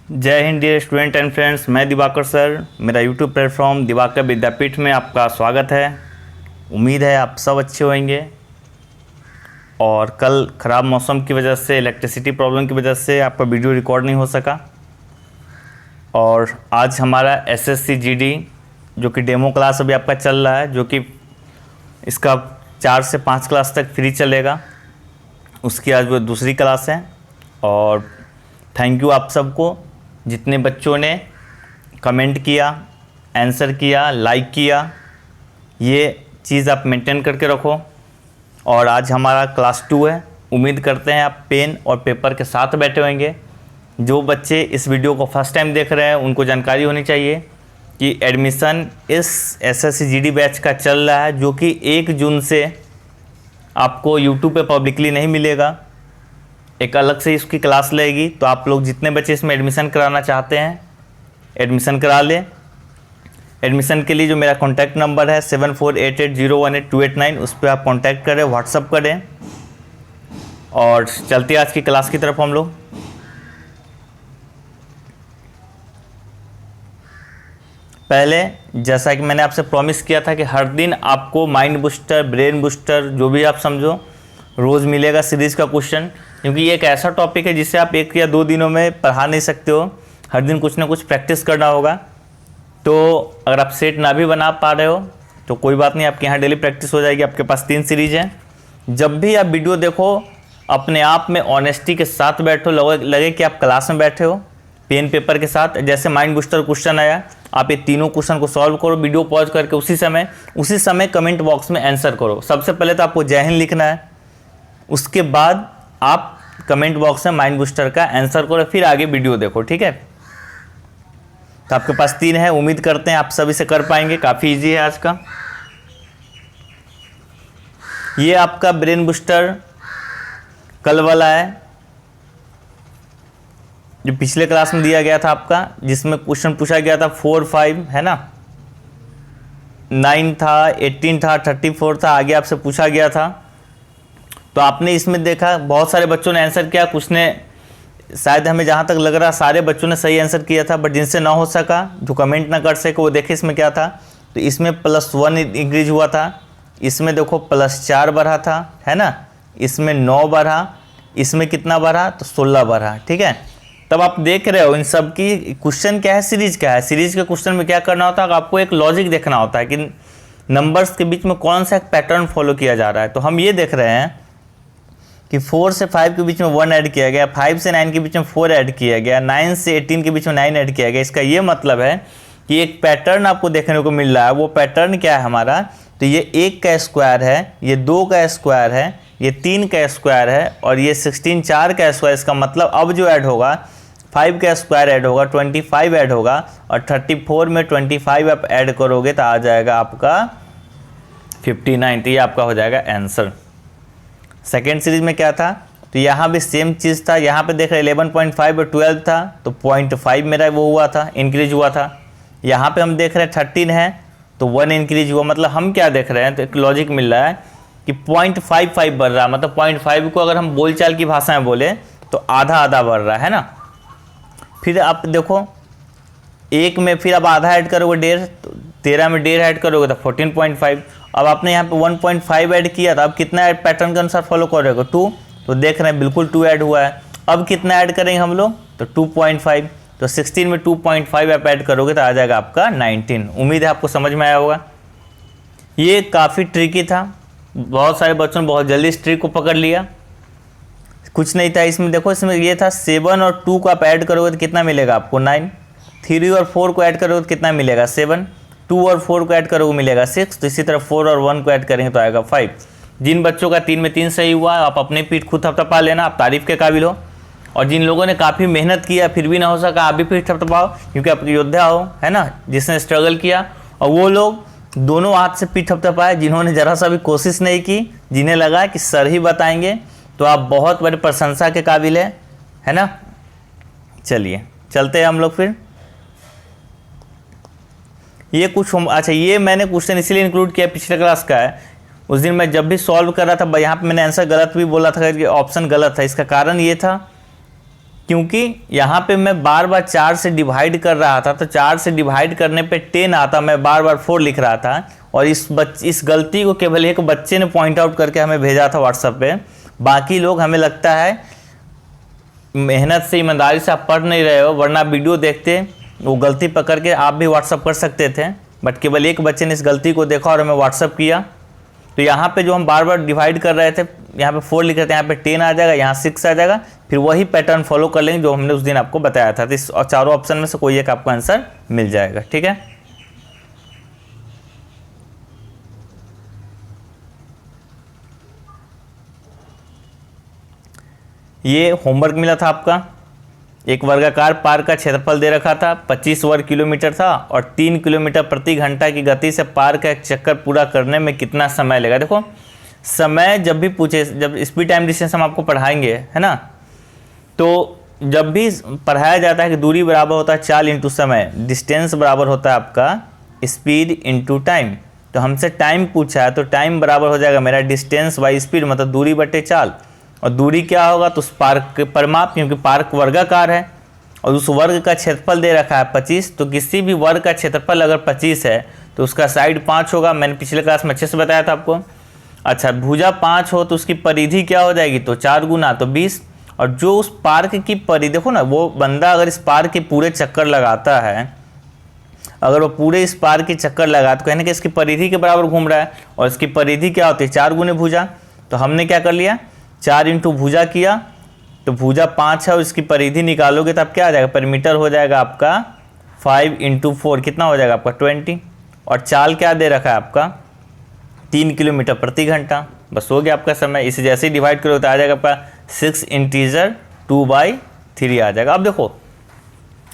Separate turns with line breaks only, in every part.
जय Hind dear student and friends, मैं Diwakar sir. मेरा यूट्यूब प्लेटफॉर्म दिवाकर विद्यापीठ में आपका स्वागत है। उम्मीद है आप सब अच्छे होंगे। और कल ख़राब मौसम की वजह से, इलेक्ट्रिसिटी प्रॉब्लम की वजह से आपका वीडियो रिकॉर्ड नहीं हो सका। और आज हमारा एसएससी जीडी जो कि डेमो क्लास अभी आपका चल रहा है, जो कि इसका 4 से 5 क्लास तक फ्री चलेगा, उसकी आज वो दूसरी क्लास है। और थैंक यू आप सबको जितने बच्चों ने कमेंट किया, आंसर किया, लाइक किया। ये चीज़ आप मेंटेन करके रखो। और आज हमारा क्लास 2 है। उम्मीद करते हैं आप पेन और पेपर के साथ बैठे होंगे। जो बच्चे इस वीडियो को फर्स्ट टाइम देख रहे हैं उनको जानकारी होनी चाहिए कि एडमिशन इस एसएससी जीडी बैच का चल रहा है, जो कि 1 जून से आपको यूट्यूब पे पब्लिकली नहीं मिलेगा, एक अलग से इसकी क्लास लगेगी। तो आप लोग जितने बच्चे इसमें एडमिशन कराना चाहते हैं एडमिशन करा लें। एडमिशन के लिए जो मेरा कॉन्टैक्ट नंबर है 7488018289, उस पर आप कॉन्टैक्ट करें, व्हाट्सअप करें। और चलते हैं आज की क्लास की तरफ हम लोग। पहले जैसा कि मैंने आपसे प्रॉमिस किया था कि हर दिन आपको माइंड बूस्टर, ब्रेन बूस्टर, जो भी आप समझो, रोज़ मिलेगा सीरीज़ का क्वेश्चन। क्योंकि ये एक ऐसा टॉपिक है जिसे आप 1 या 2 दिनों में पढ़ा नहीं सकते हो। हर दिन कुछ ना कुछ प्रैक्टिस करना होगा। तो अगर आप सेट ना भी बना पा रहे हो तो कोई बात नहीं, आपके यहाँ डेली प्रैक्टिस हो जाएगी। आपके पास 3 सीरीज़ हैं। जब भी आप वीडियो देखो अपने आप में ऑनेस्टी के साथ बैठो, लगे कि आप क्लास में बैठे हो पेन पेपर के साथ। जैसे माइंड बूस्टर क्वेश्चन आया, आप ये तीनों क्वेश्चन को सॉल्व करो, वीडियो पॉज करके उसी समय कमेंट बॉक्स में आंसर करो। सबसे पहले तो आपको जय हिंद लिखना है, उसके बाद आप कमेंट बॉक्स में माइंड बूस्टर का आंसर करो, फिर आगे वीडियो देखो, ठीक है। तो आपके पास 3 है। उम्मीद करते हैं आप सब इसे कर पाएंगे। काफ़ी इजी है आज का। ये आपका ब्रेन बूस्टर कल वाला है, जो पिछले क्लास में दिया गया था आपका, जिसमें क्वेश्चन पूछा गया था 4, 5 है ना, 9 था, 18 था, 34 था, आगे आपसे पूछा गया था। तो आपने इसमें देखा बहुत सारे बच्चों ने आंसर किया। कुछ ने, शायद हमें जहाँ तक लग रहा सारे बच्चों ने सही आंसर किया था, बट जिनसे ना हो सका, जो कमेंट ना कर सके, वो देखे इसमें क्या था। तो इसमें +1 इंक्रीज हुआ था, इसमें देखो +4 बढ़ा था, है ना, इसमें 9 बढ़ा, इसमें कितना बढ़ा, तो 16 बढ़ा, ठीक है। तब आप देख रहे हो इन सब की क्वेश्चन क्या है, सीरीज क्या है। सीरीज के क्वेश्चन में क्या करना होता है, आपको एक लॉजिक देखना होता है कि नंबर्स के बीच में कौन सा एक पैटर्न फॉलो किया जा रहा है। तो हम ये देख रहे हैं कि 4 से 5 के बीच में 1 ऐड किया गया, 5 से 9 के बीच में 4 ऐड किया गया, 9 से 18 के बीच में 9 ऐड किया गया। इसका ये मतलब है कि एक पैटर्न आपको देखने को मिल रहा है। वो पैटर्न क्या है हमारा, तो ये 1 का स्क्वायर है, ये 2 का स्क्वायर है, ये 3 का स्क्वायर है, और ये 16 4 का स्क्वायर। इसका मतलब अब जो ऐड होगा 5 का स्क्वायर ऐड होगा, 25 ऐड होगा, और 34 में 25 आप ऐड करोगे तो आ जाएगा आपका 59। तो ये आपका हो जाएगा आंसर। सेकेंड सीरीज में क्या था, तो यहाँ भी सेम चीज़ था। यहाँ पे देख रहे 11.5 और 12 था, तो 0.5 मेरा वो हुआ था, इंक्रीज हुआ था। यहाँ पे हम देख रहे हैं 13 है, तो 1 इंक्रीज हुआ। मतलब हम क्या देख रहे हैं, तो एक लॉजिक मिल रहा है कि 0.55 बढ़ रहा है। मतलब 0.5 को अगर हम बोलचाल की भाषा में बोले तो आधा आधा बढ़ रहा है ना। फिर आप देखो 1 में फिर आप आधा ऐड करोगे 1.5, तो 13 में 1.5 ऐड करोगे तो 14.5। अब आपने यहाँ पे 1.5 ऐड किया था, अब कितना ऐड पैटर्न के अनुसार फॉलो करोगे 2, तो देख रहे हैं बिल्कुल 2 ऐड हुआ है। अब कितना ऐड करेंगे हम लोग, तो 2.5। तो 16 में 2.5 आप ऐड करोगे तो आ जाएगा आपका 19। उम्मीद है आपको समझ में आया होगा। ये काफ़ी ट्रिकी था, बहुत सारे बच्चों ने बहुत जल्दी इस ट्रिक को पकड़ लिया। कुछ नहीं था इसमें, देखो इसमें ये था 7 और 2 को आप ऐड करोगे तो कितना मिलेगा आपको 9, 3 और 4 को ऐड करोगे तो कितना मिलेगा 7, 2 और 4 को ऐड करोगे मिलेगा 6। तो इसी तरह 4 और 1 को ऐड करेंगे तो आएगा 5। जिन बच्चों का 3 में 3 सही हुआ, आप अपने पीठ खुद थपथपा लेना, आप तारीफ़ के काबिल हो। और जिन लोगों ने काफ़ी मेहनत किया फिर भी ना हो सका, आप भी पीठ थपथपाओ, क्योंकि आप योद्धा हो, है ना, जिसने स्ट्रगल किया। और वो लोग दोनों हाथ से पीठ थपथपाए जिन्होंने ज़रा सा भी कोशिश नहीं की, जिन्हें लगा कि सर ही बताएंगे, तो आप बहुत बड़े प्रशंसा के काबिल है ना। चलिए चलते हैं हम लोग फिर। ये कुछ अच्छा, ये मैंने क्वेश्चन इसलिए इंक्लूड किया, पिछले क्लास का है। उस दिन मैं जब भी सॉल्व कर रहा था यहाँ पे मैंने आंसर गलत भी बोला था कि ऑप्शन गलत था। इसका कारण ये था क्योंकि यहाँ पे मैं बार बार 4 से डिवाइड कर रहा था, तो 4 से डिवाइड करने पे 10 आता, मैं बार बार 4 लिख रहा था। और इस गलती को केवल एक बच्चे ने पॉइंट आउट करके हमें भेजा था व्हाट्सएप पे। बाकी लोग, हमें लगता है मेहनत से, ईमानदारी से आप पढ़ नहीं रहे हो, वरना वीडियो देखते वो गलती पकड़ के आप भी व्हाट्सएप कर सकते थे। बट केवल एक बच्चे ने इस गलती को देखा और हमें व्हाट्सएप किया। तो यहाँ पे जो हम बार बार डिवाइड कर रहे थे, यहाँ पे 4 लिख रहे थे, यहाँ पे 10 आ जाएगा, यहाँ 6 आ जाएगा। फिर वही पैटर्न फॉलो कर लेंगे जो हमने उस दिन आपको बताया था। तो इस चारों ऑप्शन में से कोई एक आपको आंसर मिल जाएगा। ठीक है, ये होमवर्क मिला था आपका। एक वर्गाकार पार्क का क्षेत्रफल दे रखा था, 25 वर्ग किलोमीटर था, और 3 किलोमीटर प्रति घंटा की गति से पार्क का एक चक्कर पूरा करने में कितना समय लगेगा। देखो, समय जब भी पूछे, जब स्पीड टाइम डिस्टेंस हम आपको पढ़ाएंगे, है ना, तो जब भी पढ़ाया जाता है कि दूरी बराबर होता है चाल इंटू समय, डिस्टेंस बराबर होता है आपका स्पीड इंटू टाइम। तो हमसे टाइम पूछा है, तो टाइम बराबर हो जाएगा मेरा डिस्टेंस बाई स्पीड, मतलब दूरी बटे चाल। और दूरी क्या होगा, तो उस पार्क के परिमाप, क्योंकि पार्क वर्गाकार है और उस वर्ग का क्षेत्रफल दे रखा है 25। तो किसी भी वर्ग का क्षेत्रफल अगर 25 है तो उसका साइड 5 होगा। मैंने पिछले क्लास में अच्छे से बताया था आपको। अच्छा, भुजा 5 हो तो उसकी परिधि क्या हो जाएगी, तो 4 गुना तो 20। और जो उस पार्क की परिधि, देखो ना, वो बंदा अगर इस पार्क के पूरे चक्कर लगाता है, अगर वो पूरे इस पार्क के चक्कर लगा, तो कहने कि इसकी परिधि के बराबर घूम रहा है। और इसकी परिधि क्या होती है, 4 गुने भुजा। तो हमने क्या कर लिया, 4 इंटू भुजा किया, तो भुजा 5 है और इसकी परिधि निकालोगे तो अब क्या आ जाएगा, परिमीटर हो जाएगा आपका 5 इंटू 4, कितना हो जाएगा आपका 20। और चाल क्या दे रखा है आपका 3 किलोमीटर प्रति घंटा। बस हो गया आपका समय। इसे जैसे ही डिवाइड करोगे तो आ जाएगा आपका 6 इंटीजर 2/3 आ जाएगा। अब देखो,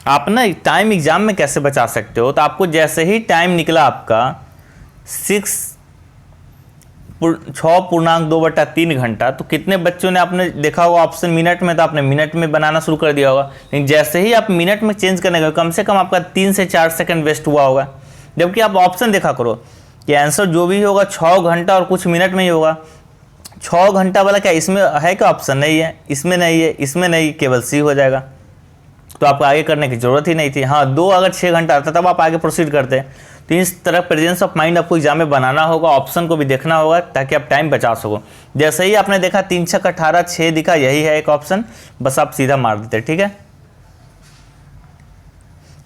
आप ना टाइम एग्जाम में कैसे बचा सकते हो, तो आपको जैसे ही टाइम निकला आपका 6.2/3 घंटा, तो कितने बच्चों ने, आपने देखा होगा ऑप्शन मिनट में, तो आपने मिनट में बनाना शुरू कर दिया होगा। लेकिन जैसे ही आप मिनट में चेंज करने गए, कम से कम आपका 3 से 4 सेकंड वेस्ट हुआ होगा। जबकि आप ऑप्शन देखा करो कि आंसर जो भी होगा 6 घंटा और कुछ मिनट में ही होगा। 6 घंटा वाला क्या इसमें है, क्या ऑप्शन नहीं है, इसमें नहीं है, इसमें नहीं, केवल सी हो जाएगा। तो आपको आगे करने की जरूरत ही नहीं थी। हाँ, 2 अगर 6 घंटा आता तब आप आगे प्रोसीड करते। तो इस तरह प्रेजेंस ऑफ माइंड आपको एग्जाम में बनाना होगा, ऑप्शन को भी देखना होगा ताकि आप टाइम बचा सको। जैसे ही आपने देखा 3 6 18 6 दिखा, यही है एक ऑप्शन, बस आप सीधा मार देते। ठीक है,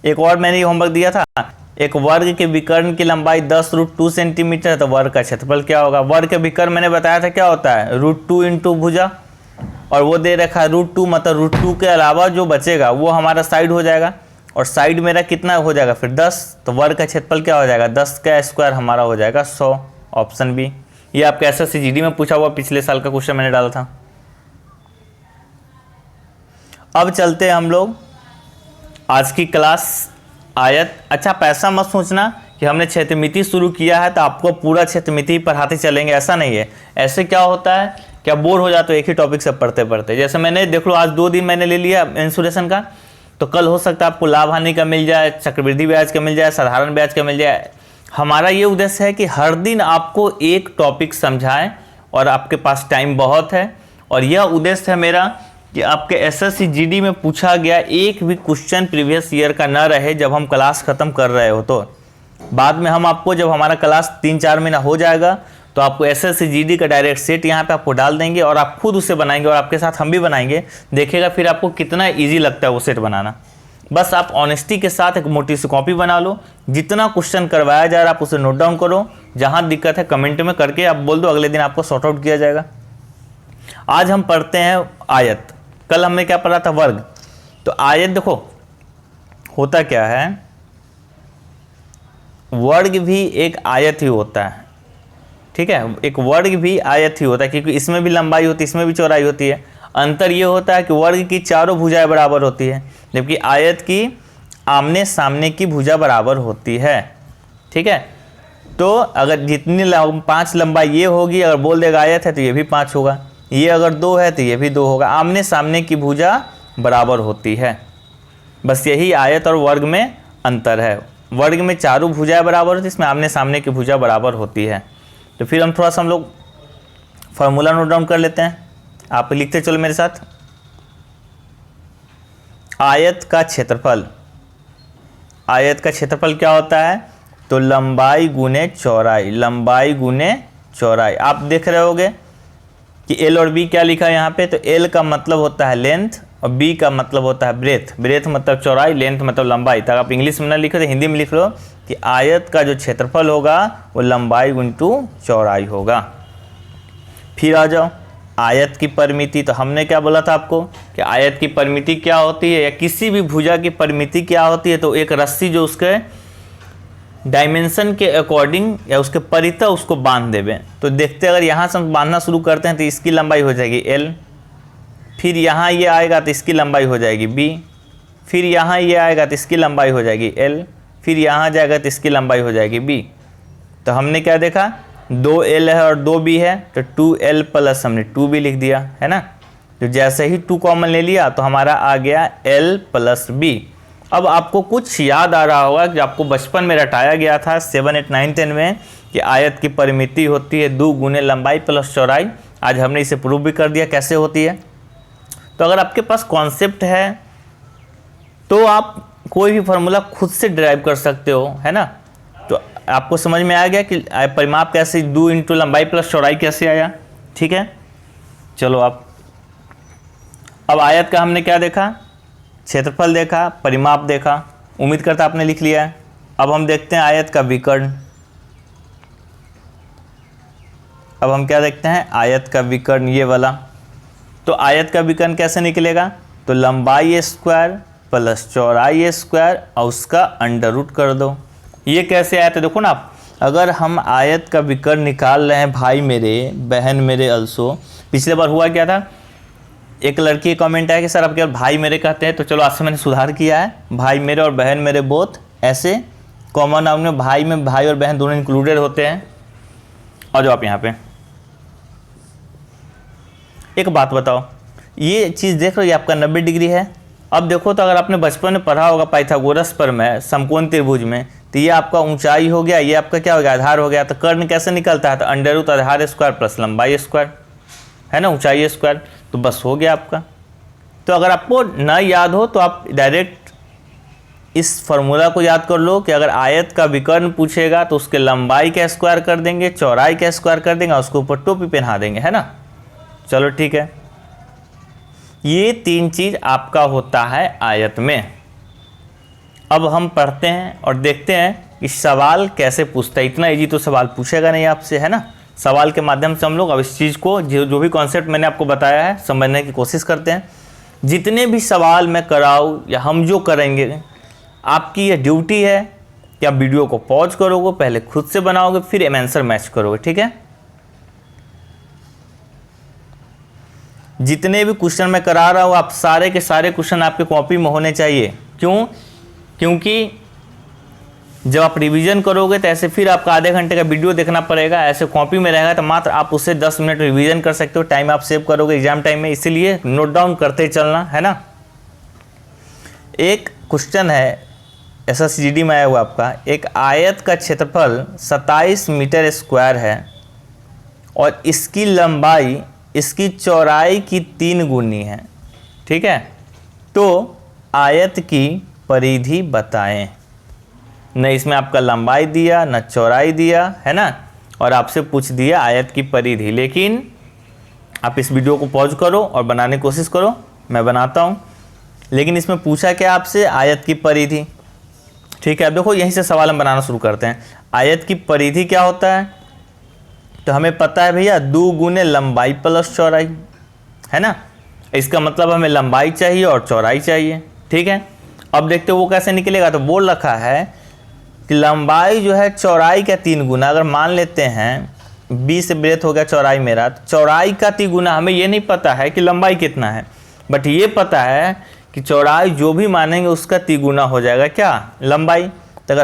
एक और मैंने होमवर्क दिया था, एक वर्ग के विकर्ण की लंबाई 10√2 सेंटीमीटर है, तो वर्ग का क्षेत्रफल क्या होगा। वर्ग के विकर्ण मैंने बताया था क्या होता है, √2 इंटू भुजा, और वो दे रखा है √2, मतलब √2 के अलावा जो बचेगा वो हमारा साइड हो जाएगा। और साइड मेरा कितना हो जाएगा फिर 10, तो वर्ग का क्षेत्रफल क्या हो जाएगा, 10 का स्क्वायर हमारा हो जाएगा 100। ऑप्शन बी, ये आपके SSCGD में पूछा हुआ पिछले साल का क्वेश्चन मैंने डाला था। अब चलते हैं हम लोग आज की क्लास आयत। अच्छा, आप ऐसा मत सोचना कि हमने क्षेत्रमिति शुरू किया है तो आपको पूरा क्षेत्रमिति पढ़ाते चलेंगे, ऐसा नहीं है। ऐसे क्या होता है, क्या बोर हो जाते हो एक ही टॉपिक से पढ़ते पढ़ते। जैसे मैंने देख लो, आज 2 दिन मैंने ले लिया इंश्योरेंस का, तो कल हो सकता है आपको लाभ हानि का मिल जाए, चक्रवृद्धि ब्याज का मिल जाए, साधारण ब्याज का मिल जाए। हमारा ये उद्देश्य है कि हर दिन आपको एक टॉपिक समझाएं, और आपके पास टाइम बहुत है। और यह उद्देश्य है मेरा कि आपके SSCGD में पूछा गया एक भी क्वेश्चन प्रीवियस ईयर का न रहे जब हम क्लास ख़त्म कर रहे हो। तो बाद में हम आपको, जब हमारा क्लास 3-4 महीना हो जाएगा, तो आपको SSCGD का डायरेक्ट सेट यहाँ पे आपको डाल देंगे और आप खुद उसे बनाएंगे, और आपके साथ हम भी बनाएंगे। देखिएगा फिर आपको कितना इजी लगता है वो सेट बनाना। बस आप ऑनेस्टी के साथ एक मोटी सी कॉपी बना लो, जितना क्वेश्चन करवाया जा रहा है आप उसे नोट डाउन करो, जहाँ दिक्कत है कमेंट में करके आप बोल दो, अगले दिन आपको सॉर्ट आउट किया जाएगा। आज हम पढ़ते हैं आयत। कल हमने क्या पढ़ा था, वर्ग। तो आयत देखो होता क्या है, वर्ग भी एक आयत ही होता है। ठीक है, एक वर्ग भी आयत ही होता है, क्योंकि इसमें भी लंबाई होती है, इसमें भी चौड़ाई होती है। अंतर ये होता है कि वर्ग की चारों भुजाएं बराबर होती है, जबकि आयत की आमने सामने की भुजा बराबर होती है। ठीक है, तो अगर जितनी 5 लंबाई ये होगी, अगर बोल देगा आयत है तो ये भी 5 होगा, ये अगर 2 है तो ये भी 2 होगा। आमने सामने की भुजा बराबर होती है। बस यही आयत और वर्ग में अंतर है। वर्ग में चारों भुजाएं बराबर होती है, इसमें आमने सामने की भुजा बराबर होती है। तो फिर हम थोड़ा सा हम लोग फार्मूला नोट डाउन कर लेते हैं, आप लिखते चलो मेरे साथ। आयत का क्षेत्रफल, आयत का क्षेत्रफल क्या होता है? तो लंबाई गुने चौड़ाई, लंबाई गुने चौड़ाई। आप देख रहे होगे कि एल और बी क्या लिखा है यहाँ पे, तो एल का मतलब होता है लेंथ और बी का मतलब होता है ब्रेथ। ब्रेथ मतलब चौड़ाई, लेंथ मतलब लंबाई। तो आप इंग्लिश में ना लिखो तो हिंदी में लिख लो कि आयत का जो क्षेत्रफल होगा वो लंबाई गुंटू चौड़ाई होगा। फिर आ जाओ आयत की परिमिति। तो हमने क्या बोला था आपको कि आयत की परिमिति क्या होती है, या किसी भी भुजा की परिमिति क्या होती है? तो एक रस्सी जो उसके डायमेंशन के अकॉर्डिंग या उसके परितः उसको बांध देवे। तो देखते अगर यहाँ से हम बांधना शुरू करते हैं तो इसकी लंबाई हो जाएगी एल, फिर यहाँ ये आएगा तो इसकी लंबाई हो जाएगी बी, फिर यहाँ ये आएगा तो इसकी लंबाई हो जाएगी एल, फिर यहाँ जाएगा तो इसकी लंबाई हो जाएगी बी। तो हमने क्या देखा, 2L है और 2B है, तो 2L प्लस हमने 2B लिख दिया है ना। तो जैसे ही 2 कॉमन ले लिया तो हमारा आ गया L प्लस B। अब आपको कुछ याद आ रहा होगा कि आपको बचपन में रटाया गया था 7, 8, 9, 10 में कि आयत की परिमिति होती है 2 गुने लंबाई प्लस चौड़ाई। आज हमने इसे प्रूव भी कर दिया कैसे होती है। तो अगर आपके पास कॉन्सेप्ट है तो आप कोई भी फार्मूला खुद से ड्राइव कर सकते हो, है ना। तो आपको समझ में आ गया कि परिमाप कैसे 2 इंटू लंबाई प्लस चौड़ाई कैसे आया, ठीक है। चलो अब आयत का हमने क्या देखा, क्षेत्रफल देखा, परिमाप देखा, उम्मीद करता आपने लिख लिया है। अब हम देखते हैं आयत का विकर्ण। अब हम क्या देखते हैं, आयत का विकर्ण, ये वाला। तो आयत का विकर्ण कैसे निकलेगा, तो लंबाई स्क्वायर प्लस चौड़ाई स्क्वायर और उसका अंडर रूट कर दो। ये कैसे आया, तो देखो ना आप, अगर हम आयत का विकर्ण निकाल रहे हैं भाई मेरे, बहन मेरे अल्सो। पिछले बार हुआ क्या था, एक लड़की कमेंट आया कि सर आप क्या भाई मेरे कहते हैं, तो चलो आज से मैंने सुधार किया है, भाई मेरे और बहन मेरे बोथ ऐसे कॉमन नाउन में भाई और बहन दोनों इंक्लूडेड होते हैं। और जो आप यहाँ पे एक बात बताओ, ये चीज़ देख रहे हो ये आपका 90 डिग्री है। अब देखो तो अगर आपने बचपन में पढ़ा होगा पाइथागोरस पर में समकोण त्रिभुज में, तो ये आपका ऊंचाई हो गया, ये आपका क्या हो गया, आधार हो गया। तो कर्ण कैसे निकलता है, तो अंडर रूट आधार स्क्वायर प्लस लंबाई स्क्वायर, है ना, ऊंचाई स्क्वायर। तो बस हो गया आपका। तो अगर आपको न याद हो तो आप डायरेक्ट इस फॉर्मूला को याद कर लो कि अगर आयत का विकर्ण पूछेगा तो उसके लंबाई का स्क्वायर कर देंगे, चौड़ाई का स्क्वायर कर देंगे, उसके ऊपर टोपी पहना देंगे, है ना। चलो ठीक है, ये 3 चीज़ आपका होता है आयत में। अब हम पढ़ते हैं और देखते हैं कि सवाल कैसे पूछता है। इतना इजी तो सवाल पूछेगा नहीं आपसे, है ना। सवाल के माध्यम से हम लोग अब इस चीज़ को जो भी कॉन्सेप्ट मैंने आपको बताया है समझने की कोशिश करते हैं। जितने भी सवाल मैं कराऊँ या हम जो करेंगे, आपकी ये ड्यूटी है कि आप वीडियो को पॉज करोगे, पहले खुद से बनाओगे, फिर आंसर मैच करोगे, ठीक है। जितने भी क्वेश्चन मैं करा रहा हूँ आप सारे के सारे क्वेश्चन आपके कॉपी में होने चाहिए। क्यों, क्योंकि जब आप रिवीजन करोगे तो ऐसे फिर आपका आधे घंटे का वीडियो देखना पड़ेगा। ऐसे कॉपी में रहेगा तो मात्र आप उससे 10 मिनट रिवीजन कर सकते हो, टाइम आप सेव करोगे एग्जाम टाइम में। इसीलिए नोट डाउन करते चलना, है ना। एक क्वेश्चन है SSGD में आया हुआ आपका, एक आयत का क्षेत्रफल 27 मीटर स्क्वायर है और इसकी लंबाई इसकी चौड़ाई की 3 गुनी है, ठीक है। तो आयत की परिधि बताएं। न इसमें आपका लंबाई दिया न चौड़ाई दिया, है ना, और आपसे पूछ दिया आयत की परिधि। लेकिन आप इस वीडियो को पॉज करो और बनाने की कोशिश करो, मैं बनाता हूँ। लेकिन इसमें पूछा क्या आपसे, आयत की परिधि, ठीक है। अब देखो यहीं से सवाल हम बनाना शुरू करते हैं। आयत की परिधि क्या होता है, तो हमें पता है भैया 2 गुने लंबाई प्लस चौड़ाई, है ना। इसका मतलब हमें लंबाई चाहिए और चौड़ाई चाहिए, ठीक है। अब देखते हो वो कैसे निकलेगा, तो बोल रखा है कि लंबाई जो है चौड़ाई का 3 गुना। अगर मान लेते हैं 20 ब्रेथ हो गया चौड़ाई मेरा, तो चौड़ाई का 3 गुना। हमें ये नहीं पता है कि लंबाई कितना है, बट ये पता है कि चौड़ाई जो भी मानेंगे उसका 3 गुना हो जाएगा क्या, लंबाई। तो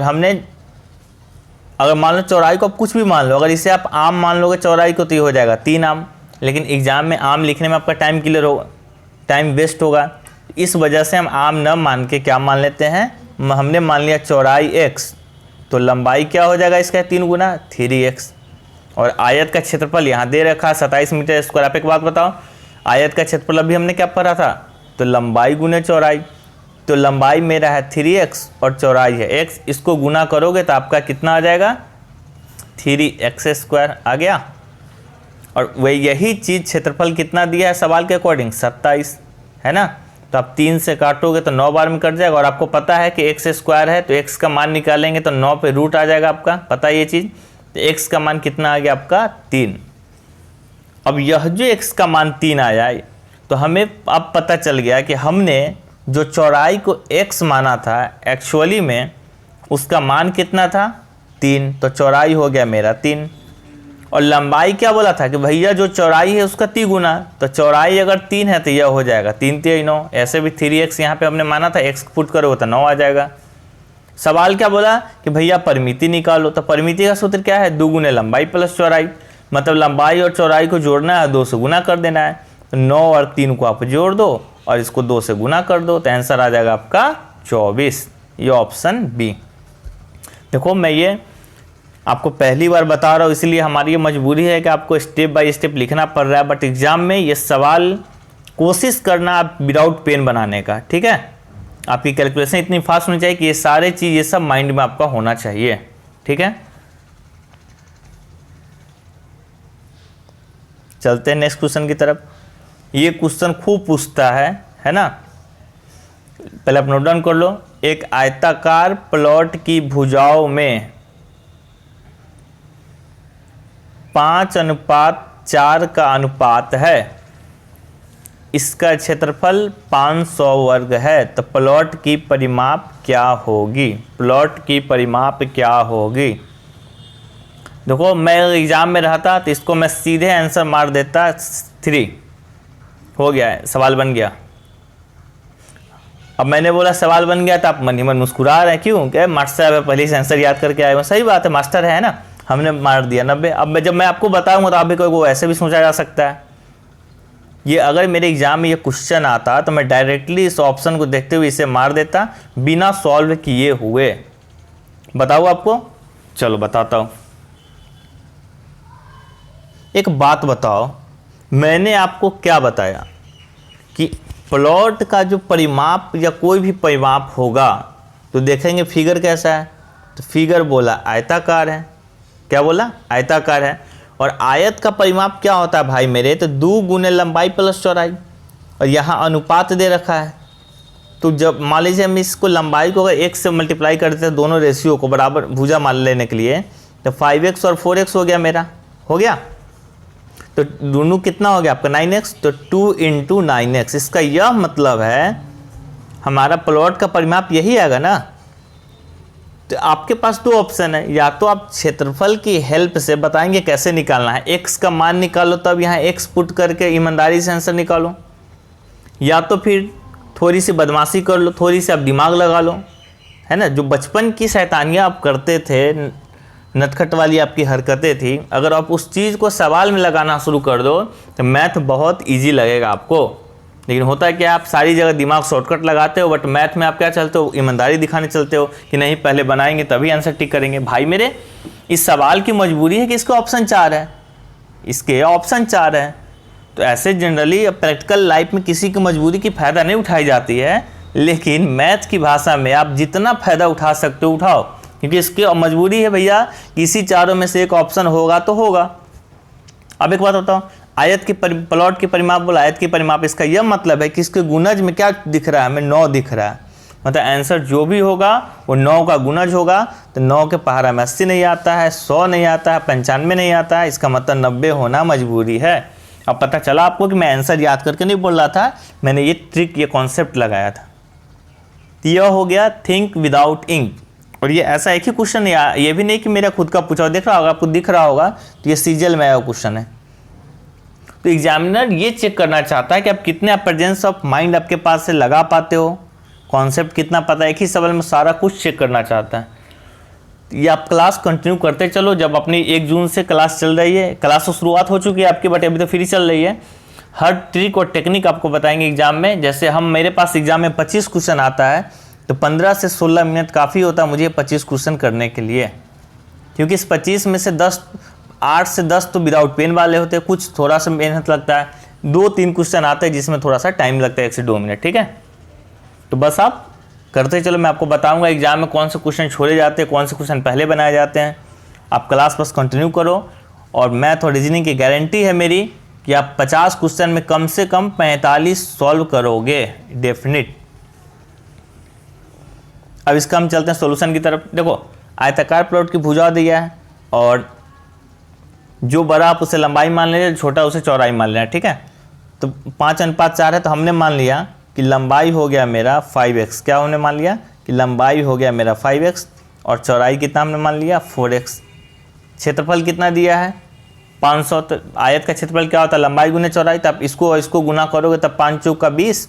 अगर मान लो चौड़ाई को आप कुछ भी मान लो, अगर इसे आप आम मान लोगे चौड़ाई को तो ये हो जाएगा 3 आम। लेकिन एग्जाम में आम लिखने में आपका टाइम क्लियर होगा, टाइम वेस्ट होगा। इस वजह से हम आम न मान के क्या मान लेते हैं, हमने मान लिया चौड़ाई x, तो लंबाई क्या हो जाएगा इसका 3 गुना 3x। और आयत का क्षेत्रफल यहाँ दे रखा है 27 मीटर स्क्वायर। आप एक बात बताओ, आयत का क्षेत्रफल अभी हमने क्या पढ़ा था, तो लंबाई गुने चौड़ाई। तो लंबाई मेरा है 3x और चौड़ाई है x, इसको गुना करोगे तो आपका कितना आ जाएगा 3x² आ गया। और वही यही चीज़ क्षेत्रफल कितना दिया है सवाल के अकॉर्डिंग 27 है ना। तो आप 3 से काटोगे तो 9 बार में कट जाएगा, और आपको पता है कि x² है तो x का मान निकालेंगे तो 9 पे रूट आ जाएगा आपका, पता है ये चीज़। तो x का मान कितना आ गया आपका 3। अब यह जो x का मान 3 आया है तो हमें अब पता चल गया कि हमने जो चौड़ाई को x माना था एक्चुअली में उसका मान कितना था 3, तो चौड़ाई हो गया मेरा 3। और लंबाई क्या बोला था कि भैया जो चौड़ाई है उसका 3 गुना, तो चौड़ाई अगर 3 है तो यह हो जाएगा 3 3 9। ऐसे भी 3x यहाँ पे हमने माना था, x पुट करोगे तो 9 आ जाएगा। सवाल क्या बोला कि भैया परिमिति निकालो, तो परिमिति का सूत्र क्या है 2 गुने लंबाई प्लस चौड़ाई, मतलब लंबाई और चौड़ाई को जोड़ना है 2 से गुना कर देना है। तो 9 और 3 को आप जोड़ दो और इसको 2 से गुना कर दो, तो आंसर आ जाएगा आपका 24। ये ऑप्शन बी। देखो मैं ये आपको पहली बार बता रहा हूँ, इसलिए हमारी ये मजबूरी है कि आपको स्टेप बाय स्टेप लिखना पड़ रहा है, बट एग्जाम में ये सवाल कोशिश करना आप विदाउट पेन बनाने का, ठीक है। आपकी कैलकुलेशन इतनी फास्ट होनी चाहिए कि ये सारे चीज़ ये सब माइंड में आपका होना चाहिए, ठीक है। चलते हैं नेक्स्ट क्वेश्चन की तरफ। ये क्वेश्चन खूब पूछता है ना। पहले आप नोट डाउन कर लो। एक आयताकार प्लॉट की भुजाओं में 5:4 का अनुपात है, इसका क्षेत्रफल 500 वर्ग है, तो प्लॉट की परिमाप क्या होगी? प्लॉट की परिमाप क्या होगी? देखो मैं एग्जाम में रहता तो इसको मैं सीधे आंसर मार देता 3, हो गया है, सवाल बन गया। अब मैंने बोला सवाल बन गया तो आप मन ही मन मुस्कुरा रहे हैं, क्यों? क्या मास्टर साहब पहले से आंसर याद करके आए हो। सही बात है, मास्टर है ना, हमने मार दिया 90। अब जब मैं आपको बताऊंगा तो आप भी कोई ऐसे भी सोचा जा सकता है। ये अगर मेरे एग्जाम में ये क्वेश्चन आता तो मैं डायरेक्टली इस ऑप्शन को देखते हुए इसे मार देता बिना सॉल्व किए हुए। बताओ आपको, चलो बताता हूँ। एक बात बताओ, मैंने आपको क्या बताया कि प्लॉट का जो परिमाप या कोई भी परिमाप होगा तो देखेंगे फिगर कैसा है, तो फिगर बोला आयताकार है। क्या बोला? आयताकार है। और आयत का परिमाप क्या होता है भाई मेरे? तो 2 गुने लंबाई प्लस चौड़ाई, और यहाँ अनुपात दे रखा है। तो जब मान लीजिए हम इसको लंबाई को अगर 1 से मल्टीप्लाई कर देते हैं दोनों रेशियो को बराबर भुजा मान लेने के लिए, तो 5x और 4x हो गया मेरा, हो गया। तो दोनों कितना हो गया आपका 9x, तो 2 × 9x। इसका यह मतलब है हमारा प्लॉट का परिमाप यही आएगा ना। तो आपके पास 2 ऑप्शन है, या तो आप क्षेत्रफल की हेल्प से बताएंगे कैसे निकालना है, x का मान निकालो तब यहाँ x पुट करके ईमानदारी से आंसर निकालो, या तो फिर थोड़ी सी बदमाशी कर लो, थोड़ी सी आप दिमाग लगा लो, है ना। जो बचपन की शैतानियाँ आप करते थे, नटखट वाली आपकी हरकतें थी, अगर आप उस चीज़ को सवाल में लगाना शुरू कर दो तो मैथ बहुत ईजी लगेगा आपको। लेकिन होता है कि आप सारी जगह दिमाग शॉर्टकट लगाते हो, बट मैथ में आप क्या चलते हो? ईमानदारी दिखाने चलते हो कि नहीं पहले बनाएंगे तभी आंसर टिक करेंगे। भाई मेरे, इस सवाल की मजबूरी है कि इसका ऑप्शन 4 है, इसके ऑप्शन 4 है। तो ऐसे जनरली प्रैक्टिकल लाइफ में किसी की मजबूरी की फ़ायदा नहीं उठाई जाती है, लेकिन मैथ की भाषा में आप जितना फ़ायदा उठा सकते हो उठाओ, क्योंकि इसकी मजबूरी है भैया, किसी चारों में से एक ऑप्शन होगा तो होगा। अब एक बात बताओ, आयत की प्लॉट की परिमाप बोला, आयत की परिमाप, इसका यह मतलब है कि इसके गुणज में क्या दिख रहा है हमें? 9 दिख रहा है। मतलब आंसर जो भी होगा वो 9 का गुणज होगा। तो 9 के पहाड़ा में 80 नहीं आता है, 100 नहीं आता है, 95 नहीं आता है, इसका मतलब 90 होना मजबूरी है। अब पता चला आपको कि मैं आंसर याद करके नहीं बोल रहा था, मैंने ये ट्रिक, ये कॉन्सेप्ट लगाया था। तो यह हो गया थिंक विदाउट इंक। और ये ऐसा एक ही क्वेश्चन है, ये भी नहीं कि मेरा खुद का पूछा, देख रहा होगा आपको, दिख रहा होगा, तो ये सीजल में आया क्वेश्चन है। तो एग्जामिनर ये चेक करना चाहता है कि आप कितने प्रेजेंस ऑफ माइंड आपके पास से लगा पाते हो, कॉन्सेप्ट कितना पता है, एक ही सवाल में सारा कुछ चेक करना चाहता है। ये आप क्लास कंटिन्यू करते चलो। जब अपनी 1 जून से क्लास चल रही है, क्लास तो शुरुआत हो चुकी है आपकी, बट अभी तो फ्री चल रही है। हर ट्रिक और टेक्निक आपको बताएंगे एग्जाम में। जैसे मेरे पास एग्जाम में 25 क्वेश्चन आता है, तो 15 से 16 मिनट काफ़ी होता है मुझे 25 क्वेश्चन करने के लिए, क्योंकि इस 25 में से 8 से 10 तो विदाउट पेन वाले होते हैं, कुछ थोड़ा सा मेहनत लगता है, 2-3 क्वेश्चन आते हैं जिसमें थोड़ा सा टाइम लगता है 1 से 2 मिनट, ठीक है। तो बस आप करते चलो, मैं आपको बताऊंगा एग्जाम में कौन से क्वेश्चन छोड़े जाते हैं, कौन से क्वेश्चन पहले बनाए जाते हैं। आप क्लास बस कंटिन्यू करो, और मैथ और रीजनिंग की गारंटी है मेरी कि आप 50 क्वेश्चन में कम से कम 45 सॉल्व करोगे, डेफिनिट। अब इसका हम चलते हैं सॉल्यूशन की तरफ। देखो, आयताकार प्लॉट की भुजा दिया है, और जो बड़ा आप उसे लंबाई मान लीजिए, छोटा उसे चौड़ाई मान लेना, ठीक है। तो 5:4 है, तो हमने मान लिया कि लंबाई हो गया मेरा 5x। क्या हमने मान लिया कि लंबाई हो गया मेरा 5x, और चौड़ाई कितना हमने मान लिया 4x। क्षेत्रफल कितना दिया है 500। तो आयत का क्षेत्रफल क्या होता है, लंबाई गुने चौड़ाई। तो आप इसको गुना करोगे तब 5 चौक का 20,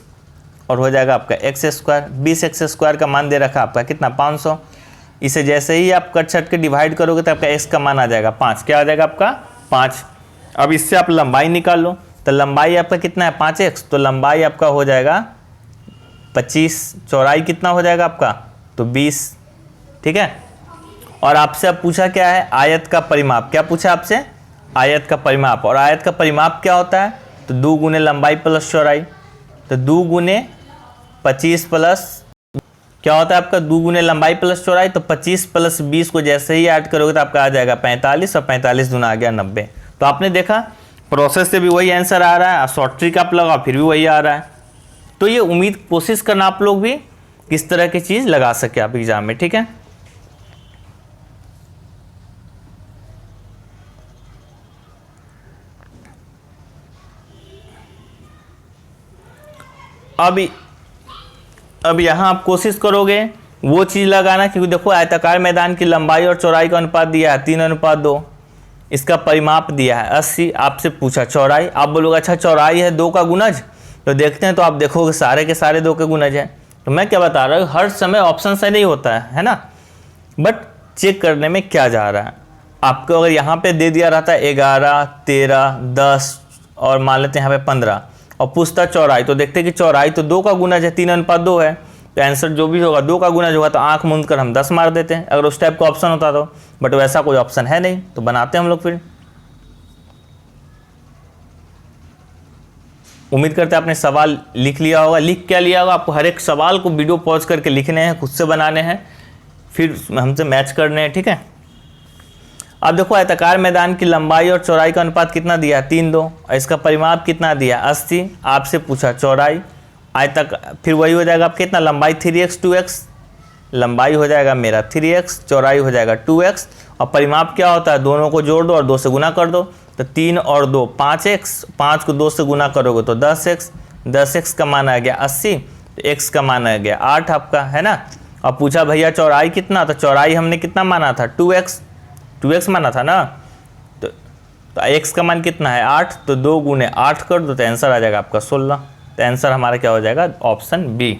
और हो जाएगा आपका x²। 20x² का मान दे रखा आपका कितना 500। इसे जैसे ही आप कट छट के डिवाइड करोगे तो आपका x का मान आ जाएगा 5। क्या आ जाएगा आपका 5। अब इससे आप लंबाई निकाल लो, तो लंबाई आपका कितना है 5x, तो लंबाई आपका हो जाएगा 25। चौड़ाई कितना हो जाएगा आपका, तो 20, ठीक है। और आपसे अब पूछा क्या है, आयत का परिमाप। क्या पूछा आपसे, आयत का परिमाप। और आयत का परिमाप क्या होता है, तो 2 गुने लंबाई प्लस चौड़ाई। तो 2 गुने 25 प्लस क्या होता है आपका 2 गुने लंबाई प्लस चौड़ाई। तो 25 प्लस 20 को जैसे ही ऐड करोगे तो आपका आ जाएगा 45, और 45 दूना आ गया 90। तो आपने देखा प्रोसेस से भी वही आंसर आ रहा है, शॉर्ट ट्रिक आप लगाओ फिर भी वही आ रहा है। तो ये उम्मीद कोशिश करना आप लोग भी किस तरह की चीज़ लगा सके आप एग्जाम में, ठीक है। अब यहाँ आप कोशिश करोगे वो चीज़ लगाना, क्योंकि देखो आयताकार मैदान की लंबाई और चौड़ाई का अनुपात दिया है 3:2। इसका परिमाप दिया है 80। आपसे पूछा चौड़ाई, आप बोलोगे अच्छा चौड़ाई है 2 का गुणज, तो देखते हैं। तो आप देखोगे सारे के सारे 2 के गुणज हैं। तो मैं क्या बता रहा हूँ, हर समय ऑप्शन से नहीं होता है ना, बट चेक करने में क्या जा रहा है। आपको अगर यहाँ पे दे दिया रहता है 11, 13, 10 और मान लेते हैं यहाँ पे 15, और पूछता चौड़ाई, तो देखते हैं कि चौड़ाई तो 2 का गुणज है, 3:2 है। तो आंसर जो भी होगा 2 का गुणज होगा, तो आंख मूंद कर हम 10 मार देते हैं अगर उस टाइप का ऑप्शन होता तो। बट वैसा कोई ऑप्शन है नहीं, तो बनाते हैं हम लोग फिर। उम्मीद करते हैं आपने सवाल लिख लिया होगा। लिख क्या लिया होगा, आपको हर एक सवाल को वीडियो पॉज करके लिखने हैं, खुद से बनाने हैं, फिर हमसे मैच करने हैं, ठीक है। अब देखो आयताकार मैदान की लंबाई और चौड़ाई का अनुपात कितना दिया है 3:2, और इसका परिमाप कितना दिया 80। आपसे पूछा चौड़ाई, फिर वही हो जाएगा आपका कितना, लंबाई 3x 2x, लंबाई हो जाएगा मेरा 3x, चौड़ाई हो जाएगा 2x, और परिमाप क्या होता है, दोनों को जोड़ दो और 2 से गुना कर दो। तो 3 और 2 5x, 5 को 2 से गुना करोगे तो 10x, 10x का मान आ गया 80, तो x का मान आ गया 8 आपका, है ना। और पूछा भैया चौड़ाई कितना, तो चौड़ाई हमने कितना माना था 2x माना था ना। तो x का मान कितना है 8, तो 2 गुने 8 कर दो, तो आंसर आ जाएगा आपका 16। तो आंसर हमारा क्या हो जाएगा, ऑप्शन बी।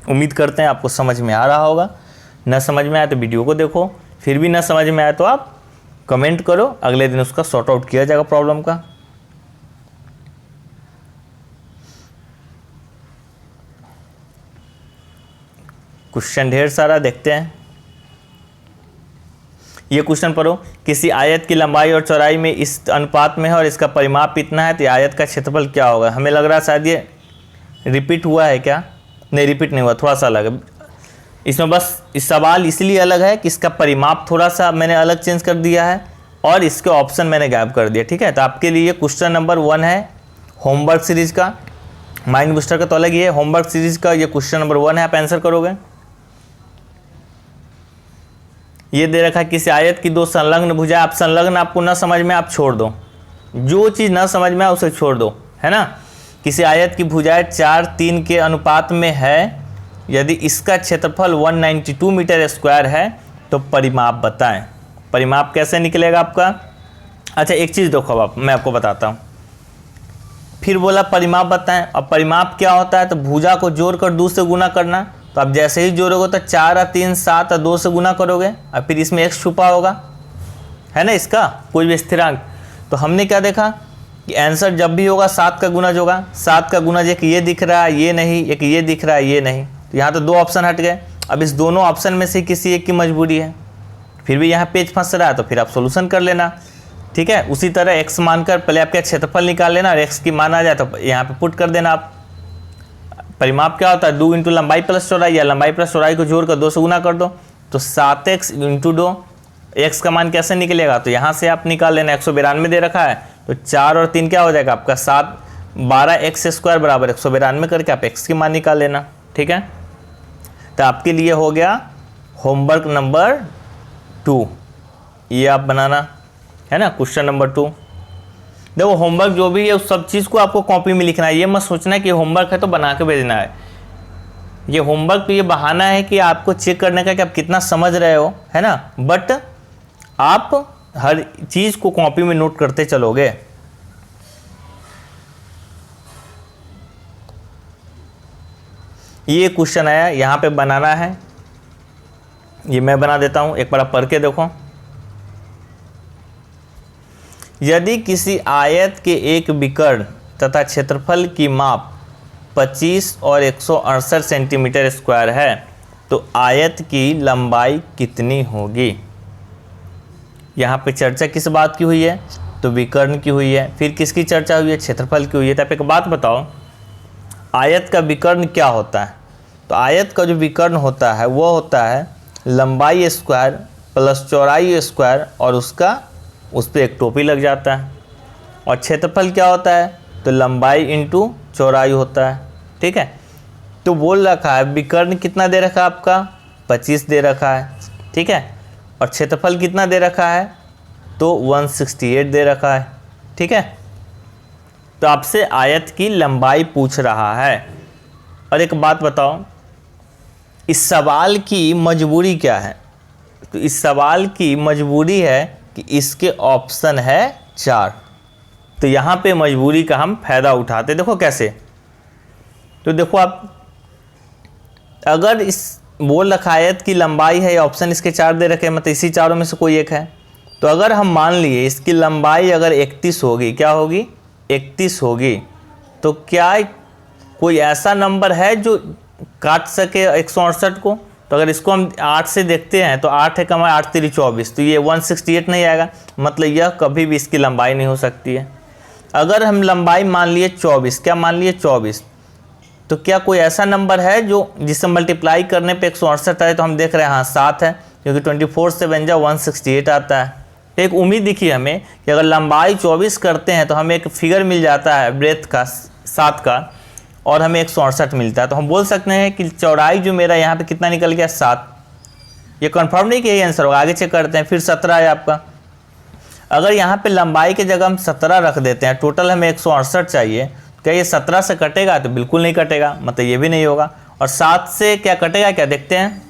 उम्मीद करते हैं आपको समझ में आ रहा होगा। न समझ में आए तो वीडियो को देखो, फिर भी न समझ में आए तो आप कमेंट करो, अगले दिन उसका सॉर्ट आउट किया जाएगा प्रॉब्लम का। क्वेश्चन ढेर सारा देखते हैं। ये क्वेश्चन पढ़ो, किसी आयत की लंबाई और चौड़ाई में इस अनुपात में है और इसका परिमाप इतना है, तो आयत का क्षेत्रफल क्या होगा। हमें लग रहा है शायद ये रिपीट हुआ है क्या, नहीं रिपीट नहीं हुआ, थोड़ा सा अलग है इसमें। बस इस सवाल इसलिए अलग है कि इसका परिमाप थोड़ा सा मैंने अलग चेंज कर दिया है, और इसके ऑप्शन मैंने गायब कर दिया, ठीक है। तो आपके लिए क्वेश्चन नंबर 1 है होमवर्क सीरीज का, माइंड बूस्टर का तो अलग ही है, होमवर्क सीरीज का ये क्वेश्चन नंबर 1 है, आप आंसर करोगे। ये दे रखा है किसी आयत की 2 संलग्न भुजा। आप संलग्न आपको ना समझ में आप छोड़ दो, जो चीज़ ना समझ में आए उसे छोड़ दो, है ना। किसी आयत की भुजाएं 4:3 के अनुपात में है, यदि इसका क्षेत्रफल 192 मीटर स्क्वायर है तो परिमाप बताएं। परिमाप कैसे निकलेगा आपका। अच्छा एक चीज़ देखो, अब मैं आपको बताता हूँ। फिर बोला परिमाप बताएं, अब परिमाप क्या होता है, तो भुजा को जोड़कर 2 से गुना करना। तो आप जैसे ही जोड़ोगे तो 4 और 3 7 और 2 से गुना करोगे, और फिर इसमें x छुपा होगा, है ना, इसका कोई भी स्थिरांक। तो हमने क्या देखा कि आंसर जब भी होगा 7 का गुणज होगा। 7 का गुणज एक ये दिख रहा है, ये नहीं, एक ये दिख रहा है, ये नहीं। तो यहाँ तो 2 ऑप्शन हट गए। अब इस दोनों ऑप्शन में से किसी एक की मजबूरी है, फिर भी यहाँ पेज फंस रहा है, तो फिर आप सोल्यूशन कर लेना, ठीक है। उसी तरह x मानकर पहले आपका क्षेत्रफल निकाल लेना, और x की मान आ जाए तो यहाँ पे पुट कर देना आप। परिमाप क्या होता है, 2 इंटू लंबाई प्लस चौड़ाई, या लंबाई प्लस चौड़ाई को जोड़कर 2 से गुना कर दो, तो 7x इंटू 2, x का मान कैसे निकलेगा, तो यहाँ से आप निकाल लेना, 192 दे रखा है, तो 4 और 3 क्या हो जाएगा आपका 7, 12x² बराबर 192 करके आप x की मान निकाल लेना। ठीक है, तो आपके लिए हो गया होमवर्क नंबर 2, ये आप बनाना है ना, क्वेश्चन नंबर 2। देखो होमवर्क जो भी है उस सब चीज़ को आपको कॉपी में लिखना है, ये मत सोचना कि होमवर्क है तो बना के भेजना है। ये होमवर्क तो ये बहाना है कि आपको चेक करने का कि आप कितना समझ रहे हो, है ना, बट आप हर चीज़ को कॉपी में नोट करते चलोगे। ये क्वेश्चन आया, यहाँ पे बनाना है, ये मैं बना देता हूँ, एक बार आप पढ़ के देखो। यदि किसी आयत के एक विकर्ण तथा क्षेत्रफल की माप 25 और 168 सेंटीमीटर स्क्वायर है तो आयत की लंबाई कितनी होगी। यहाँ पे चर्चा किस बात की हुई है, तो विकर्ण की हुई है। फिर किसकी चर्चा हुई है, क्षेत्रफल की हुई है। तो आप एक बात बताओ, आयत का विकर्ण क्या होता है, तो आयत का जो विकर्ण होता है वो होता है लंबाई स्क्वायर प्लस चौड़ाई स्क्वायर और उसका उस पर एक टोपी लग जाता है। और क्षेत्रफल क्या होता है, तो लंबाई इंटू चौड़ाई होता है। ठीक है, तो बोल रखा है विकर्ण कितना दे रखा है आपका 25 दे रखा है। ठीक है, और क्षेत्रफल कितना दे रखा है, तो 168 दे रखा है। ठीक है, तो आपसे आयत की लंबाई पूछ रहा है। और एक बात बताओ, इस सवाल की मजबूरी क्या है, तो इस सवाल की मजबूरी है कि इसके ऑप्शन है 4। तो यहाँ पे मजबूरी का हम फायदा उठाते। देखो कैसे, तो देखो आप अगर इस बोल रखा आयत की लंबाई है, ऑप्शन इसके 4 दे रखे, मतलब इसी चारों में से कोई एक है, तो अगर हम मान लिए इसकी लंबाई अगर 31 होगी, क्या होगी 31 होगी, तो क्या कोई ऐसा नंबर है जो काट सके 168 को। तो अगर इसको हम 8 से देखते हैं तो 8 है कम 8 3 24, तो ये 168 नहीं आएगा, मतलब यह कभी भी इसकी लंबाई नहीं हो सकती है। अगर हम लंबाई मान लिए 24, क्या मान लिए 24, तो क्या कोई ऐसा नंबर है जो जिससे मल्टीप्लाई करने पे 168 आए, तो हम देख रहे हैं हाँ 7 है, क्योंकि 24 से बन जाए 168 आता है। एक उम्मीद दिखी हमें कि अगर लंबाई 24 करते हैं तो हमें एक फिगर मिल जाता है ब्रेथ का 7 का, और हमें 168 मिलता है। तो हम बोल सकते हैं कि चौड़ाई जो मेरा यहाँ पे कितना निकल गया 7। ये कंफर्म नहीं कि यही आंसर होगा, आगे चेक करते हैं। फिर 17 है आपका। अगर यहाँ पे लंबाई की जगह हम 17 रख देते हैं, टोटल हमें 168 चाहिए, क्या ये 17 से कटेगा, तो बिल्कुल नहीं कटेगा, मतलब ये भी नहीं होगा। और 7 से क्या कटेगा, क्या देखते हैं,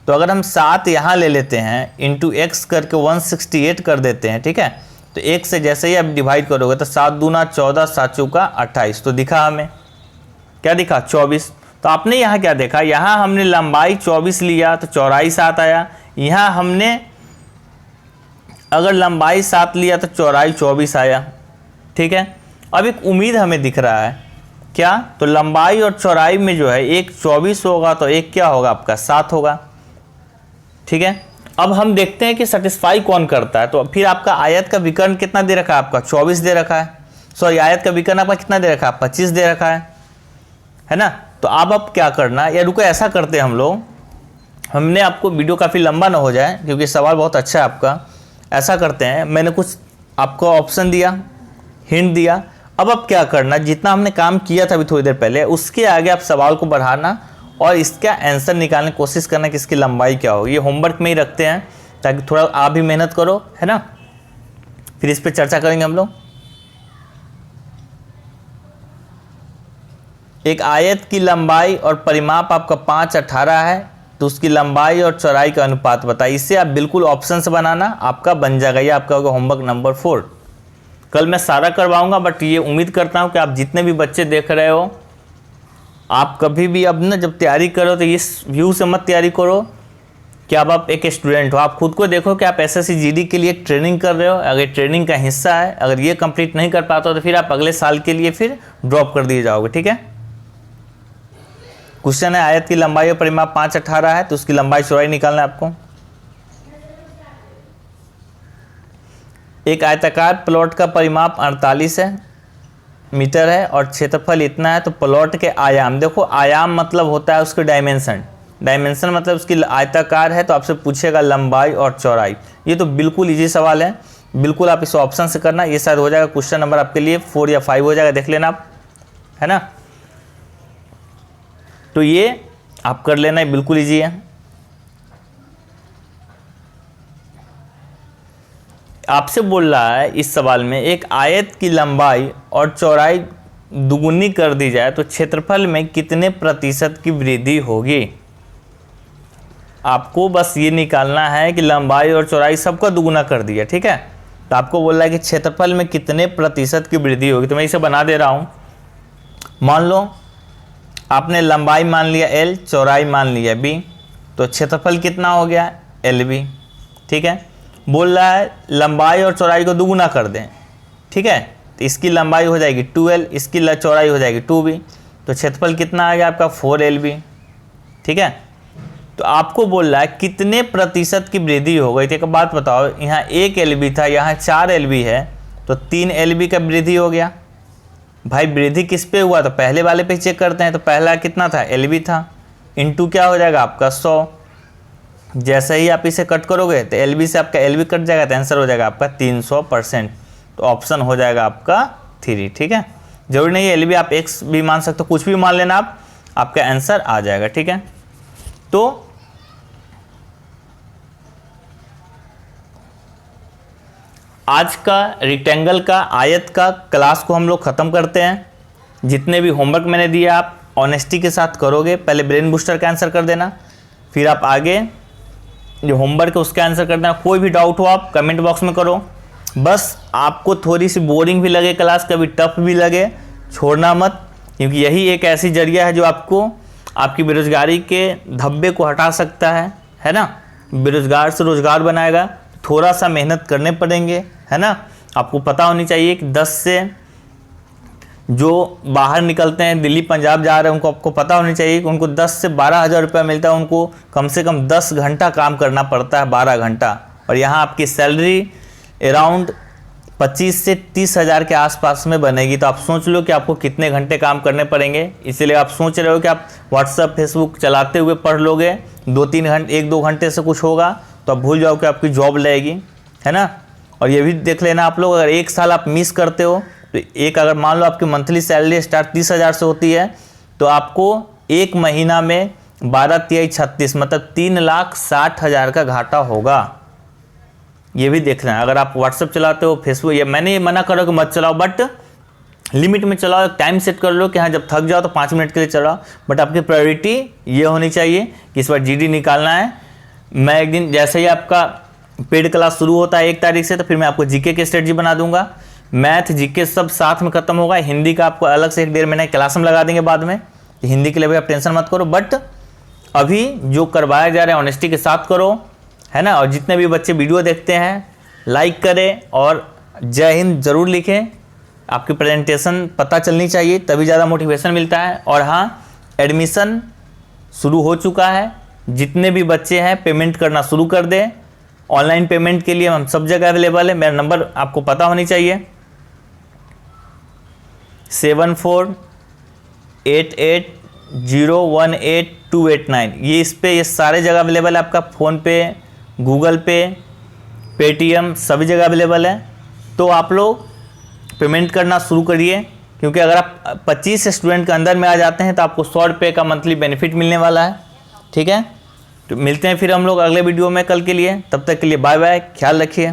तो अगर हम 7 यहाँ ले लेते हैं इंटू एक्स करके 168 कर देते हैं। ठीक है, तो 1 से जैसे ही आप डिवाइड करोगे तो 7 दूना 14, 7 चौका 28, तो दिखा हमें क्या दिखा 24। तो आपने यहाँ क्या देखा, यहाँ हमने लंबाई 24 लिया तो चौड़ाई 7 आया, यहाँ हमने अगर लंबाई 7 लिया तो चौड़ाई 24 आया। ठीक है, अब एक उम्मीद हमें दिख रहा है क्या, तो लंबाई और चौड़ाई में जो है एक 24 होगा तो एक क्या होगा आपका 7 होगा। ठीक है, अब हम देखते हैं कि सेटिस्फाई कौन करता है। तो फिर आपका आयत का विकर्ण कितना दे रखा है, आपका 24 दे रखा है, सॉरी आयत का विकर्ण आपका कितना दे रखा है 25 दे रखा है ना। तो अब क्या करना, या रुको ऐसा करते हैं हम लोग, हमने आपको वीडियो काफ़ी लंबा ना हो जाए क्योंकि सवाल बहुत अच्छा है आपका, ऐसा करते हैं मैंने कुछ आपको ऑप्शन दिया, हिंट दिया, अब क्या करना, जितना हमने काम किया था अभी थोड़ी देर पहले उसके आगे आप सवाल को बढ़ाना और इसका आंसर निकालने की कोशिश करना कि इसकी लंबाई क्या होगी। ये होमवर्क में ही रखते हैं ताकि थोड़ा आप भी मेहनत करो, है ना। फिर इस पर चर्चा करेंगे हम लोग। एक आयत की लंबाई और परिमाप आपका 5 18 है, तो उसकी लंबाई और चौड़ाई का अनुपात बताइए। इससे आप बिल्कुल ऑप्शन से बनाना, आपका बन जाएगा। ये आपका होगा होमवर्क नंबर 4। कल मैं सारा करवाऊंगा, बट ये उम्मीद करता हूँ कि आप जितने भी बच्चे देख रहे हो, आप कभी भी अब ना जब तैयारी करो तो इस व्यू से मत तैयारी करो कि अब आप एक स्टूडेंट हो। आप खुद को देखो कि आप एसएससी जीडी के लिए ट्रेनिंग कर रहे हो, अगर ट्रेनिंग का हिस्सा है, अगर ये कंप्लीट नहीं कर पाते हो तो फिर आप अगले साल के लिए फिर ड्रॉप कर दिए जाओगे। ठीक है, क्वेश्चन है आयत की लंबाई और परिमाप 5 18 है, तो उसकी लंबाई चौड़ाई निकालना है आपको। एक आयताकार प्लॉट का परिमाप 48 है, मीटर है और क्षेत्रफल इतना है, तो प्लॉट के आयाम, देखो आयाम मतलब होता है उसके डायमेंशन, डायमेंशन मतलब उसकी आयताकार है, तो आपसे पूछेगा लंबाई और चौड़ाई। ये तो बिल्कुल इजी सवाल है, बिल्कुल आप इस ऑप्शन से करना, ये शायद हो जाएगा क्वेश्चन नंबर आपके लिए 4 या 5 हो जाएगा, देख लेना आप, है ना। तो ये आप कर लेना, बिल्कुल इजी है। आपसे बोल रहा है इस सवाल में एक आयत की लंबाई और चौड़ाई दुगुनी कर दी जाए तो क्षेत्रफल में कितने प्रतिशत की वृद्धि होगी। आपको बस ये निकालना है कि लंबाई और चौड़ाई सबका दुगुना कर दिया, ठीक है। तो आपको बोल रहा है कि क्षेत्रफल में कितने प्रतिशत की वृद्धि होगी। तो मैं इसे बना दे रहा हूँ। मान लो आपने लंबाई मान लिया L, चौड़ाई मान लिया B, तो क्षेत्रफल कितना हो गया LB, ठीक है। बोल रहा है लंबाई और चौड़ाई को दुगुना कर दें, ठीक है। तो इसकी लंबाई हो जाएगी 2L, इसकी चौड़ाई हो जाएगी 2B, तो क्षेत्रफल कितना आ गया आपका 4LB, ठीक है। तो आपको बोल रहा है कितने प्रतिशत की वृद्धि हो गई। तो एक बात बताओ, यहाँ 1 LB था, यहाँ 4 LB है, तो 3 LB का वृद्धि हो गया। भाई वृद्धि किस पे हुआ, तो पहले वाले पे चेक करते हैं। तो पहला कितना था LB था, इंटू क्या हो जाएगा आपका 100। जैसे ही आप इसे कट करोगे तो LB से आपका LB कट जाएगा, तो आंसर हो जाएगा आपका 300%। तो ऑप्शन हो जाएगा आपका 3, ठीक है। जरूरी नहीं है LB, आप X भी मान सकते हो, कुछ भी मान लेना आप, आपका आंसर आ जाएगा, ठीक है। तो आज का रेक्टेंगल का, आयत का क्लास को हम लोग ख़त्म करते हैं। जितने भी होमवर्क मैंने दिया आप ऑनेस्टी के साथ करोगे, पहले ब्रेन बूस्टर का आंसर कर देना, फिर आप आगे जो होमवर्क है उसका आंसर कर देना। कोई भी डाउट हो आप कमेंट बॉक्स में करो। बस आपको थोड़ी सी बोरिंग भी लगे क्लास, कभी टफ भी लगे, छोड़ना मत, क्योंकि यही एक ऐसी जरिया है जो आपको आपकी बेरोजगारी के धब्बे को हटा सकता है ना। बेरोजगार से रोजगार बनाएगा, थोड़ा सा मेहनत करने पड़ेंगे, है ना। आपको पता होनी चाहिए कि 10 से जो बाहर निकलते हैं, दिल्ली पंजाब जा रहे हैं, उनको आपको पता होनी चाहिए कि उनको 10 से 12 हज़ार रुपया मिलता है, उनको कम से कम 10 घंटा काम करना पड़ता है, 12 घंटा। और यहाँ आपकी सैलरी अराउंड 25 से 30 हज़ार के आसपास में बनेगी। तो आप सोच लो कि आपको कितने घंटे काम करने पड़ेंगे। इसीलिए आप सोच रहे हो कि आप व्हाट्सअप फेसबुक चलाते हुए पढ़ लोगे, 2-3 घंटे, 1-2 घंटे से कुछ होगा, तो आप भूल जाओ कि आपकी जॉब लगेगी, है ना। और ये भी देख लेना आप लोग, अगर 1 साल आप मिस करते हो तो अगर मान लो आपकी मंथली सैलरी स्टार्ट 30 हज़ार से होती है, तो आपको 1 महीना में 12×3=36 मतलब 3,60,000 का घाटा होगा। ये भी देखना है। अगर आप व्हाट्सएप चलाते हो, फेसबुक, ये मैंने मना करो कि मत चलाओ, बट लिमिट में चलाओ। एक टाइम सेट कर लो कि हाँ जब थक जाओ तो 5 मिनट के लिए चलाओ, बट आपकी प्रायोरिटी ये होनी चाहिए कि इस बार GD निकालना है। मैं एक दिन जैसे ही आपका पेड क्लास शुरू होता है 1 तारीख से, तो फिर मैं आपको GK की स्ट्रेटजी बना दूंगा। मैथ GK सब साथ में खत्म होगा। हिंदी का आपको अलग से 1-1.5 महीने क्लास में लगा देंगे बाद में। हिंदी के लिए भी आप टेंशन मत करो, बट अभी जो करवाया जा रहा है ऑनेस्टी के साथ करो, है ना। और जितने भी बच्चे वीडियो देखते हैं लाइक करें और जय हिंद ज़रूर लिखें। आपकी प्रेजेंटेशन पता चलनी चाहिए, तभी ज़्यादा मोटिवेशन मिलता है। और हाँ, एडमिशन शुरू हो चुका है। जितने भी बच्चे हैं पेमेंट करना शुरू कर दें। ऑनलाइन पेमेंट के लिए हम सब जगह अवेलेबल है। मेरा नंबर आपको पता होनी चाहिए, 7488018289। ये इस पे ये सारे जगह अवेलेबल है। आपका फ़ोनपे, गूगल पे, पेटीएम सभी जगह अवेलेबल है। तो आप लोग पेमेंट करना शुरू करिए, क्योंकि अगर आप 25 स्टूडेंट के अंदर में आ जाते हैं तो आपको 100 रुपये का मंथली बेनिफिट मिलने वाला है, ठीक है। तो मिलते हैं फिर हम लोग अगले वीडियो में कल के लिए। तब तक के लिए बाय बाय, ख्याल रखिए।